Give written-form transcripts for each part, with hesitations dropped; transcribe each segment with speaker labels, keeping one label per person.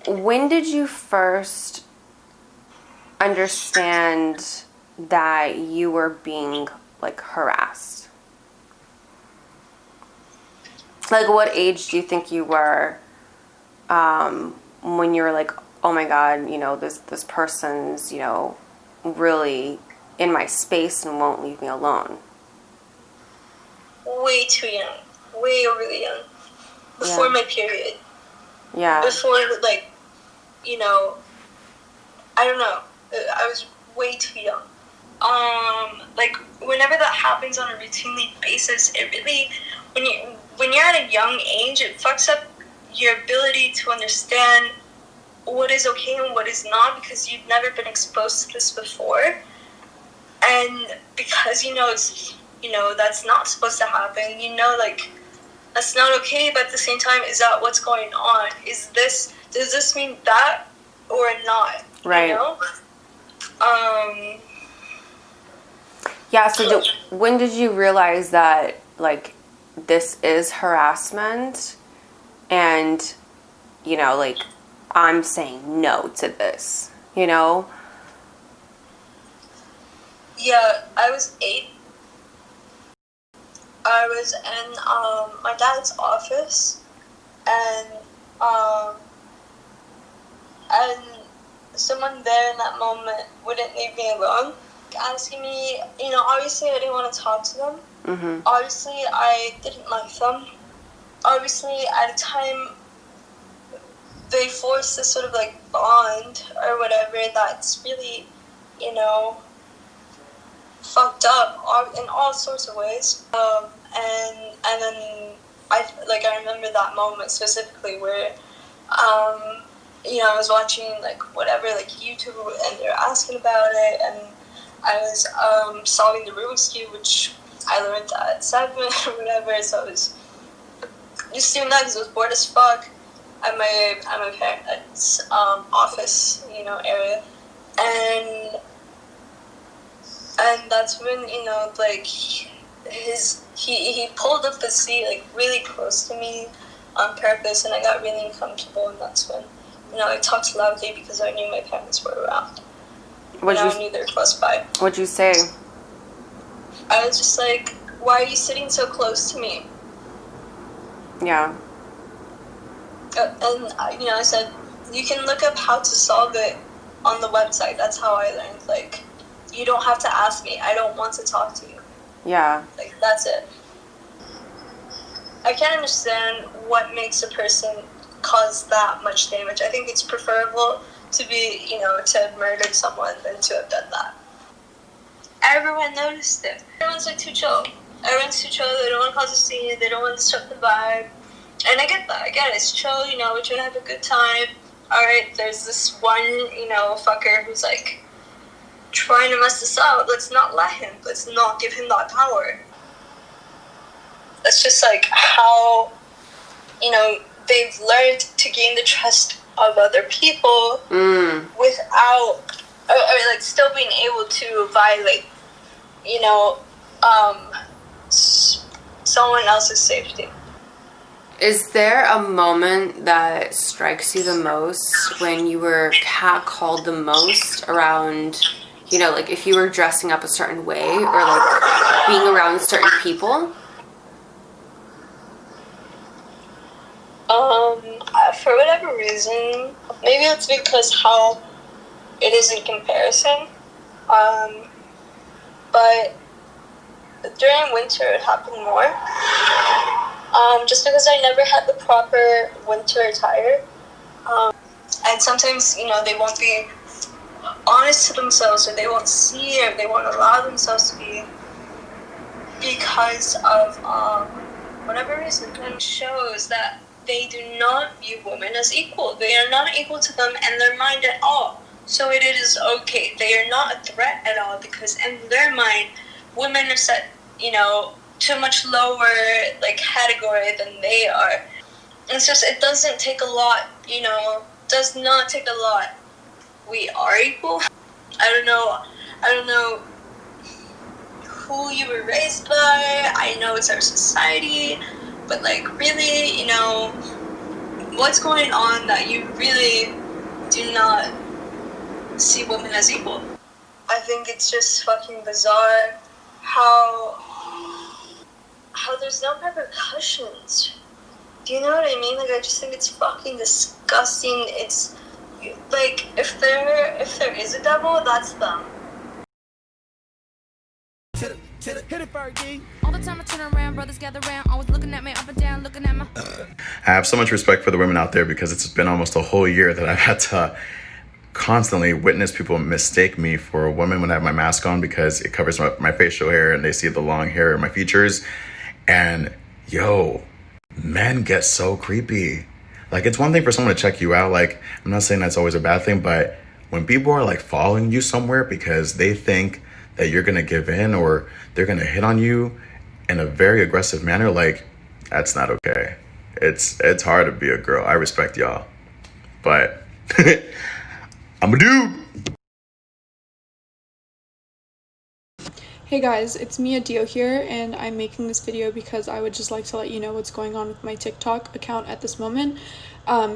Speaker 1: When did you first understand that you were being, like, harassed? Like, what age do you think you were when you were like, oh my God, you know, this person's, you know, really in my space and won't leave me alone?
Speaker 2: Way too young. Way overly young. Before my period.
Speaker 1: Yeah.
Speaker 2: Before, like, you know, I don't know. I was way too young. Like, whenever that happens on a routinely basis, it really, when you're at a young age, it fucks up your ability to understand what is okay and what is not, because you've never been exposed to this before. And because, you know, it's, you know, that's not supposed to happen, you know, like, that's not okay, but at the same time, is that what's going on? Does this mean that or not?
Speaker 1: Right.
Speaker 2: You know?
Speaker 1: Yeah, so when did you realize that, like, this is harassment and, you know, like, I'm saying no to this, you know?
Speaker 2: Yeah, I was 8. I was in my dad's office, and someone there in that moment wouldn't leave me alone, asking me, you know, obviously I didn't want to talk to them.
Speaker 1: Mm-hmm.
Speaker 2: Obviously I didn't like them. Obviously at a time they forced this sort of like bond or whatever that's really, you know, fucked up in all sorts of ways. And then I remember that moment specifically where you know, I was watching like whatever, like YouTube, and they're asking about it, and I was solving the Rubik's Cube, which I learned at Cyberbulling or whatever. So I was just doing that because I was bored as fuck at my parents' office, you know, area, and that's when, you know, like he pulled up the seat like really close to me on purpose, and I got really uncomfortable, and that's when, you know, I talked loudly because I knew my parents were around. I knew they were close by.
Speaker 1: What'd you say?
Speaker 2: I was just like, why are you sitting so close to me?
Speaker 1: Yeah.
Speaker 2: And, you know, I said, you can look up how to solve it on the website. That's how I learned. Like, you don't have to ask me. I don't want to talk to you.
Speaker 1: Yeah.
Speaker 2: Like, that's it. I can't understand what makes a person cause that much damage. I think it's preferable to be, you know, to have murdered someone than to have done that. Everyone noticed it. Everyone's like too chill. Everyone's too chill. They don't want to cause a scene. They don't want to disrupt the vibe. And I get that. I get it. It's chill, you know, we're trying to have a good time. Alright, there's this one, you know, fucker who's like trying to mess this up. Let's not let him. Let's not give him that power. That's just like how, you know, they've learned to gain the trust of other people without, or like still being able to violate, you know, someone else's safety.
Speaker 1: Is there a moment that strikes you the most when you were catcalled the most around, you know, like if you were dressing up a certain way or like being around certain people?
Speaker 2: For whatever reason, maybe it's because how it is in comparison, but during winter it happened more, just because I never had the proper winter attire, and sometimes, you know, they won't be honest to themselves, or they won't see, or they won't allow themselves to be, because of whatever reason. And shows that they do not view women as equal. They are not equal to them in their mind at all. So it is okay. They are not a threat at all, because in their mind, women are set, you know, to a much lower like category than they are. It's just, it doesn't take a lot, you know, does not take a lot. We are equal. I don't know who you were raised by. I know it's our society, but like really, you know, what's going on that you really do not see women as equal. I think it's just fucking bizarre how there's no repercussions. Do you know what I mean? Like, I just think it's fucking disgusting. It's like, if there is a devil, that's them.
Speaker 3: Hit it, Fergie.
Speaker 4: All the time I turn around, brothers gather around, always looking at me up and down, looking at my...
Speaker 5: I have so much respect for the women out there because it's been almost a whole year that I've had to constantly witness people mistake me for a woman when I have my mask on because it covers my facial hair and they see the long hair in my features. And yo, men get so creepy. Like, it's one thing for someone to check you out. Like, I'm not saying that's always a bad thing, but when people are like following you somewhere because they think that you're gonna give in or they're gonna hit on you in a very aggressive manner, like, that's not okay. It's hard to be a girl. I respect y'all, but I'm a dude.
Speaker 6: Hey guys, it's Mia Dio here, and I'm making this video because I would just like to let you know what's going on with my TikTok account at this moment.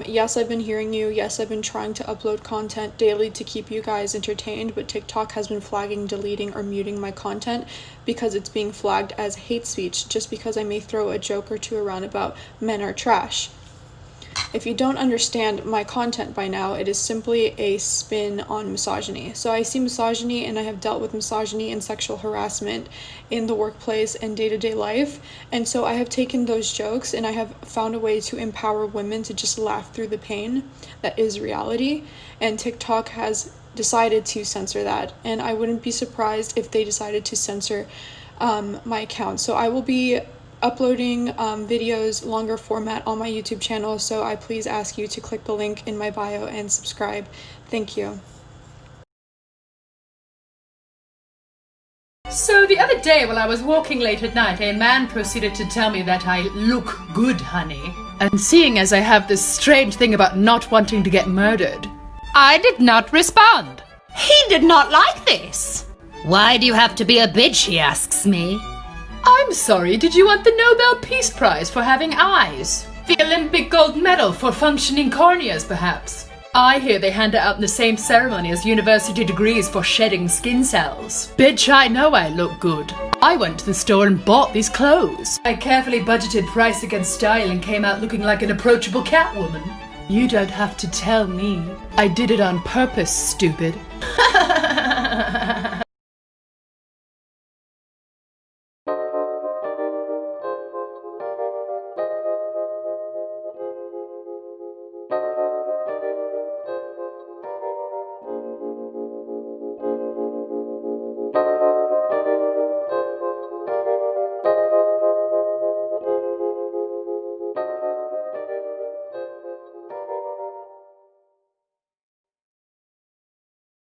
Speaker 6: Yes, I've been hearing you. Yes, I've been trying to upload content daily to keep you guys entertained, but TikTok has been flagging, deleting, or muting my content because it's being flagged as hate speech just because I may throw a joke or two around about men are trash. If you don't understand my content by now, it is simply a spin on misogyny. So I see misogyny, and I have dealt with misogyny and sexual harassment in the workplace and day-to-day life. And so I have taken those jokes and I have found a way to empower women to just laugh through the pain that is reality. And TikTok has decided to censor that. And I wouldn't be surprised if they decided to censor my account. So I will be uploading videos longer format on my YouTube channel, so I please ask you to click the link in my bio and subscribe. Thank you.
Speaker 7: So the other day while I was walking late at night, a man proceeded to tell me that I look good, honey. And seeing as I have this strange thing about not wanting to get murdered, I did not respond. He did not like this.
Speaker 8: Why do you have to be a bitch, he asks me.
Speaker 7: I'm sorry, did you want the Nobel Peace Prize for having eyes? The Olympic gold medal for functioning corneas, perhaps? I hear they hand it out in the same ceremony as university degrees for shedding skin cells. Bitch, I know I look good. I went to the store and bought these clothes. I carefully budgeted price against style and came out looking like an approachable Catwoman. You don't have to tell me. I did it on purpose, stupid.